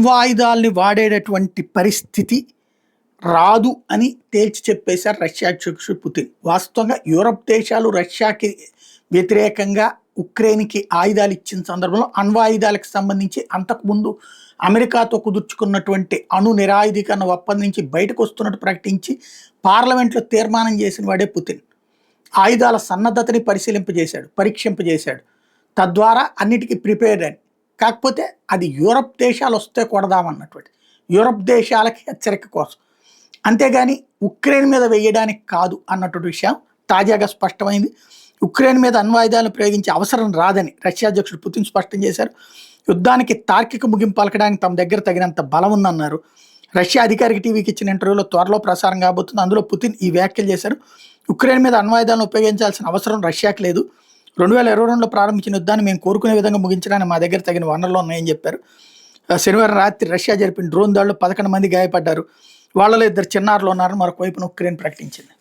అణ్వాయుధాలని వాడేటటువంటి పరిస్థితి రాదు అని తేల్చి చెప్పేశారు రష్యా అధ్యక్షుడు పుతిన్. వాస్తవంగా యూరప్ దేశాలు రష్యాకి వ్యతిరేకంగా ఉక్రెయిన్కి ఆయుధాలు ఇచ్చిన సందర్భంలో అణ్వాయుధాలకు సంబంధించి అంతకుముందు అమెరికాతో కుదుర్చుకున్నటువంటి అణు నిరాయుధీకరణ ఒప్పందం నుంచి బయటకు వస్తున్నట్టు ప్రకటించి పార్లమెంట్లో తీర్మానం చేసిన వాడే పుతిన్. ఆయుధాల సన్నద్ధతని పరీక్షింపజేశాడు. తద్వారా అన్నిటికీ ప్రిపేర్డ్ అని. కాకపోతే అది యూరప్ దేశాలు వస్తే కొడదామన్నటువంటి యూరప్ దేశాలకి హెచ్చరిక కోసం, అంతేగాని ఉక్రెయిన్ మీద వేయడానికి కాదు అన్నటువంటి విషయం తాజాగా స్పష్టమైంది. ఉక్రెయిన్ మీద అణ్వాయుధాలను ప్రయోగించే అవసరం రాదని రష్యా అధ్యక్షుడు పుతిన్ స్పష్టం చేశారు. యుద్ధానికి తార్కిక ముగింపు పలకడానికి తమ దగ్గర తగినంత బలం ఉందన్నారు. రష్యా అధికారిక టీవీకి ఇచ్చిన ఇంటర్వ్యూలో త్వరలో ప్రసారం కాబోతుంది. అందులో పుతిన్ ఈ వ్యాఖ్యలు చేశారు. ఉక్రెయిన్ మీద అణ్వాయుధాలను ఉపయోగించాల్సిన అవసరం రష్యాకి లేదు. 2022లో ప్రారంభించిన యుద్ధాన్ని మేము కోరుకునే విధంగా ముగించడానికి మా దగ్గర తగిన వనరులు ఉన్నాయని చెప్పారు. శనివారం రాత్రి రష్యా జరిపిన డ్రోన్ దాడులు 11 మంది గాయపడ్డారు. వాళ్ళలో 2 చిన్నారులు ఉన్నారని మరొక వైపున ఉక్రెయిన్ ప్రకటించింది.